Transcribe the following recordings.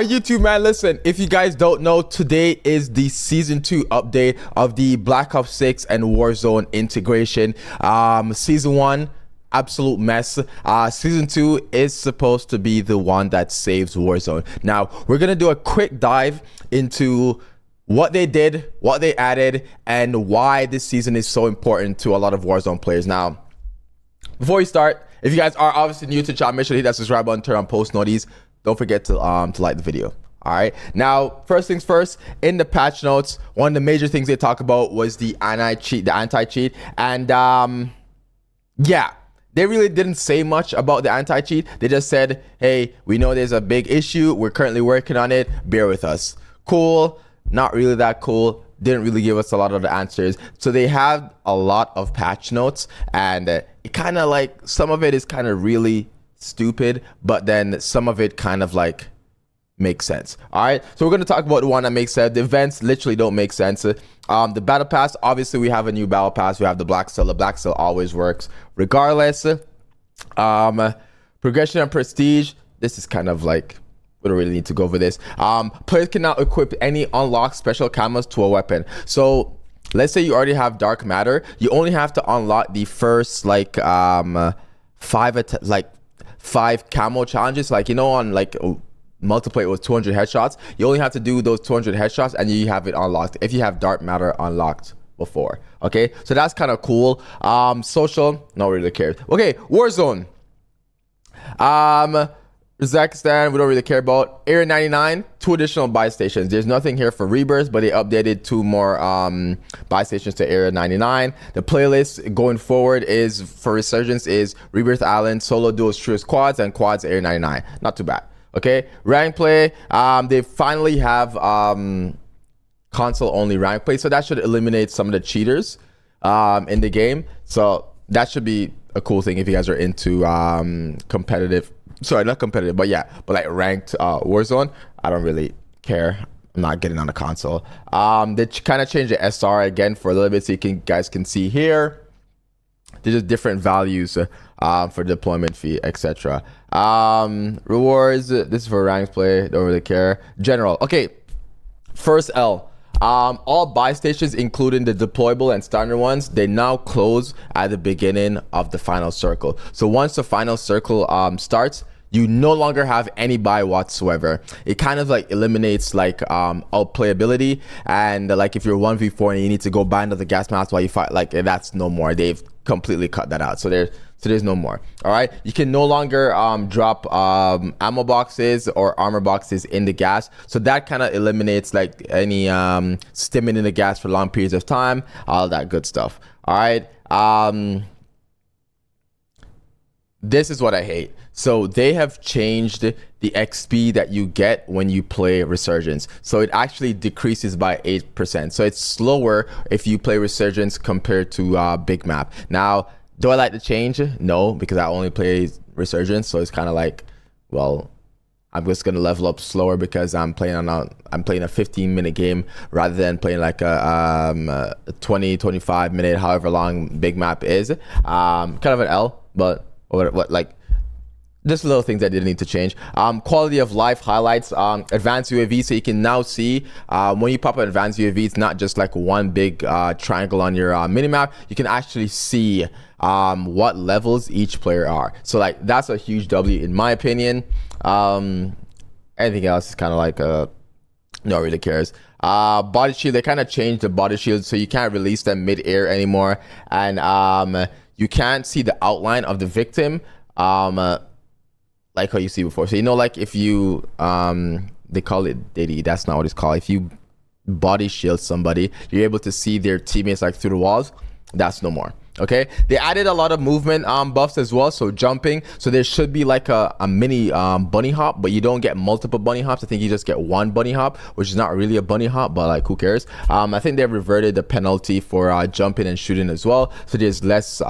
YouTube, man, listen, if you guys don't know, today is the season 2 update of the Black Ops 6 and Warzone integration. Season 1, absolute mess. Season 2 is supposed to be the one that saves Warzone. Now we're gonna do a quick dive into what they did, what they added, and why this season is so important to a lot of Warzone players. Now before we start, if you guys are obviously new to the channel, make sure to hit that subscribe button, turn on post notifications. Don't forget to like the video. All right, now first things first, in the patch notes, one of the major things they talk about was the anti-cheat, and yeah, they really didn't say much about the anti-cheat. They just said, hey, we know there's a big issue, we're currently working on it, bear with us. Cool, not really that cool. Didn't really give us a lot of the answers. So they have a lot of patch notes, and it kind of like, some of it is kind of really stupid, but then some of it kind of like makes sense. All right, so we're going to talk about the one that makes sense. The events literally don't make sense. The battle pass, obviously we have a new battle pass. We have the black still. The black still always works regardless. Progression and prestige, this is kind of like, we don't really need to go over this. Players can now equip any unlocked special camos to a weapon. So let's say you already have dark matter, you only have to unlock the first like five camo challenges, like, you know, on like multiplayer with 200 headshots. You only have to do those 200 headshots and you have it unlocked if you have dark matter unlocked before. Okay, so that's kind of cool. Social, no one really cares. Okay, Warzone, Uzbekistan, we don't really care about. Area 99, 2 additional buy stations. There's nothing here for Rebirth, but they updated 2 more buy stations to Area 99. The playlist going forward is for Resurgence is Rebirth Island, solo duos, trios, quads, and quads Area 99. Not too bad. Okay, rank play, they finally have console only rank play, so that should eliminate some of the cheaters in the game. So that should be a cool thing if you guys are into competitive, sorry, not competitive, but yeah, but like ranked Warzone. I don't really care. I'm not getting on the console. They kind of changed the SR again for a little bit, so you guys can see here. There's just different values for deployment fee, etc. Rewards, this is for ranked play, don't really care. General, okay, first L. All buy stations, including the deployable and standard ones, they now close at the beginning of the final circle. So once the final circle starts, you no longer have any buy whatsoever. It kind of like eliminates like outplayability, and like if you're 1v4 and you need to go buy another gas mask while you fight, like that's no more. They've completely cut that out. So there's no more. All right, you can no longer drop ammo boxes or armor boxes in the gas, so that kind of eliminates like any stimming in the gas for long periods of time, all that good stuff. All right, this is what I hate. So they have changed the XP that you get when you play Resurgence, so it actually decreases by 8%. So it's slower if you play Resurgence compared to big map. Now, do I like the change? No, because I only play Resurgence, so it's kind of like, well, I'm just gonna level up slower because I'm playing a 15-minute game rather than playing like a 20-25 minute, however long big map is. Kind of an L, but what like just little things that didn't need to change. Quality of life highlights, advanced UAV, so you can now see when you pop an advanced UAV, it's not just like one big triangle on your minimap. You can actually see what levels each player are. So like that's a huge W in my opinion. Anything else is kind of like no one really cares. Body shield, they kind of changed the body shield, so you can't release them mid-air anymore, and you can't see the outline of the victim like how you see before. So you know, like if you they call it Diddy, that's not what it's called. If you body shield somebody, you're able to see their teammates like through the walls. That's no more. Okay, they added a lot of movement buffs as well, so jumping, so there should be like a mini bunny hop, but you don't get multiple bunny hops. I think you just get one bunny hop, which is not really a bunny hop, but like who cares. I think they've reverted the penalty for jumping and shooting as well, so there's less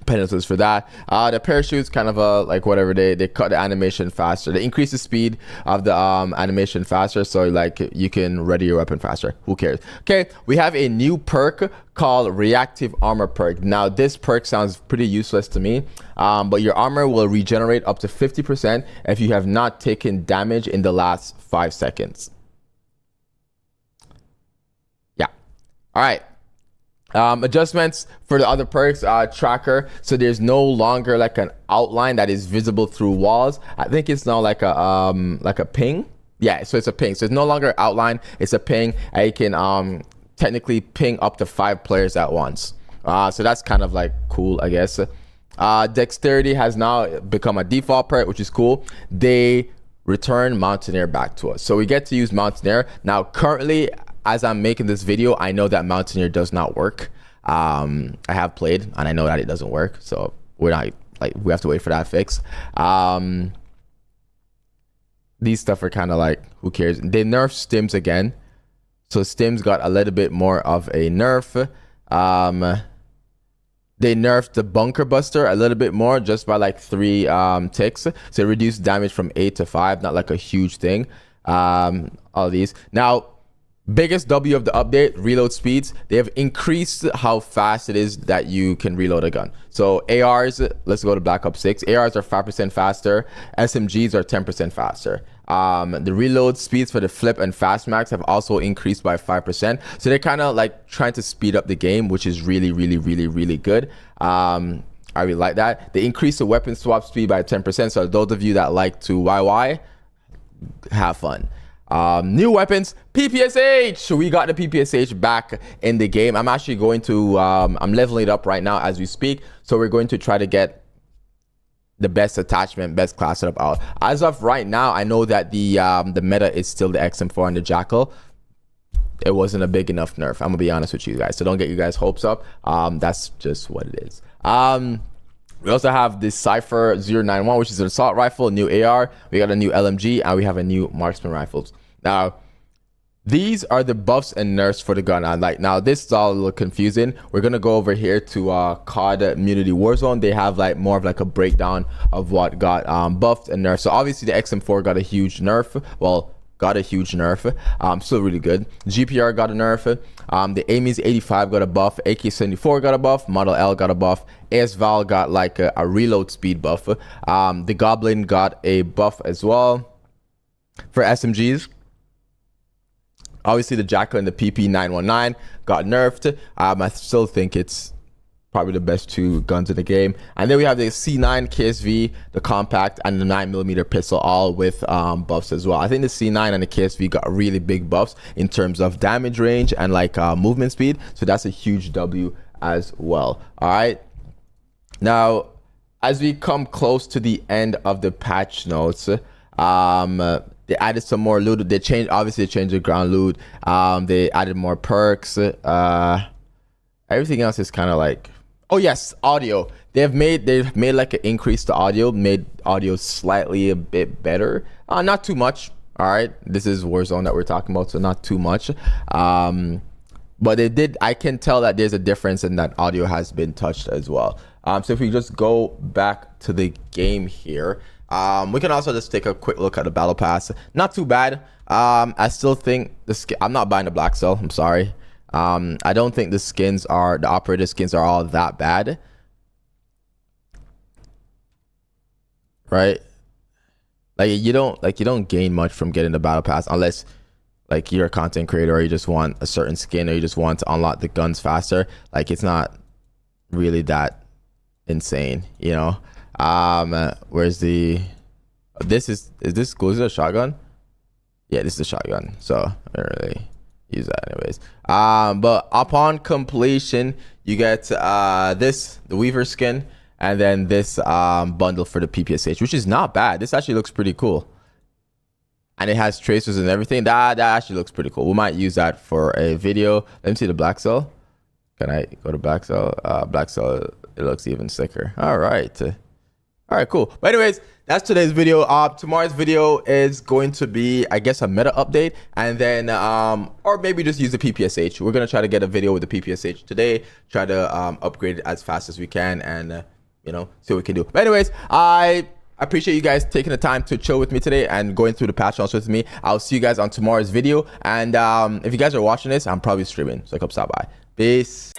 penalties for that. The parachutes kind of like whatever, they cut the animation faster, they increase the speed of the animation faster, so like you can ready your weapon faster. Who cares? Okay, we have a new perk called reactive armor perk. Now this perk sounds pretty useless to me, but your armor will regenerate up to 50% if you have not taken damage in the last 5 seconds. Yeah, all right. Adjustments for the other perks, tracker, so there's no longer like an outline that is visible through walls. I think it's now like a ping. Yeah, so it's a ping, so it's no longer outline, it's a ping, and you can technically ping up to 5 players at once. So that's kind of like cool, I guess. Dexterity has now become a default perk, which is cool. They return Mountaineer back to us, so we get to use Mountaineer now. Currently, as I'm making this video, I know that Mountaineer does not work. I have played and I know that it doesn't work, so we're not like, we have to wait for that fix. These stuff are kind of like, who cares? They nerfed stims again, so stims got a little bit more of a nerf. They nerfed the bunker buster a little bit more, just by like 3 ticks, so it reduced damage from 8 to 5, not like a huge thing. All these now, biggest W of the update, reload speeds. They have increased how fast it is that you can reload a gun. So ARs, let's go to Black Ops 6. ARs are 5% faster. SMGs are 10% faster. The reload speeds for the flip and fast max have also increased by 5%. So they're kind of like trying to speed up the game, which is really, really, really, really good. I really like that. They increased the weapon swap speed by 10%. So those of you that like to YY, have fun. New weapons, PPSH. We got the PPSH back in the game. I'm actually going to I'm leveling it up right now as we speak, so we're going to try to get the best attachment, best class setup out. As of right now, I know that the meta is still the XM4 and the Jackal. It wasn't a big enough nerf, I'm gonna be honest with you guys, so don't get you guys hopes up. That's just what it is. We also have this Cypher 091, which is an assault rifle, new AR. We got a new LMG, and we have a new marksman rifles. Now, these are the buffs and nerfs for the gun. Now this is all a little confusing. We're gonna go over here to COD Immunity Warzone. They have like more of like a breakdown of what got buffed and nerfed. So obviously the XM4 got a huge nerf. Well, got a huge nerf. Still really good. GPR got a nerf. The Amy's 85 got a buff. AK-74 got a buff. Model L got a buff. AS Val got like a reload speed buff. The Goblin got a buff as well. For SMGs, obviously the Jackal and the PP919 got nerfed. I still think it's probably the best 2 guns in the game. And then we have the C9 KSV, the compact, and the 9mm pistol, all with buffs as well. I think the C9 and the KSV got really big buffs in terms of damage range and like movement speed, so that's a huge W as well. All right, now as we come close to the end of the patch notes, they added some more loot. They changed, obviously they changed the ground loot. They added more perks. Everything else is kind of like, oh yes, audio. They've made like an increase to audio, made audio slightly a bit better. Not too much. All right, this is Warzone that we're talking about, so not too much. But they did, I can tell that there's a difference in that audio has been touched as well. So if we just go back to the game here, we can also just take a quick look at the battle pass. Not too bad. I still think the skin, I'm not buying the black cell, I'm sorry. I don't think the operator skins are all that bad, right? Like you don't gain much from getting the battle pass unless like you're a content creator or you just want a certain skin or you just want to unlock the guns faster. Like it's not really that insane, you know. Where's the is this exclusive, a shotgun? Yeah, this is a shotgun, so I don't really use that anyways. But upon completion you get the Weaver skin and then this bundle for the PPSH, which is not bad. This actually looks pretty cool, and it has tracers and everything. That actually looks pretty cool. We might use that for a video. Let me see the black cell. Can I go to black cell? Black cell, it looks even sicker. All right, All right, cool. But anyways, that's today's video. Tomorrow's video is going to be, I guess, a meta update, and then or maybe just use the PPSH. We're gonna try to get a video with the PPSH today, try to upgrade it as fast as we can, and you know, see what we can do. But anyways, I appreciate you guys taking the time to chill with me today and going through the patch notes with me. I'll see you guys on tomorrow's video, and if you guys are watching this, I'm probably streaming, so come stop by. Peace.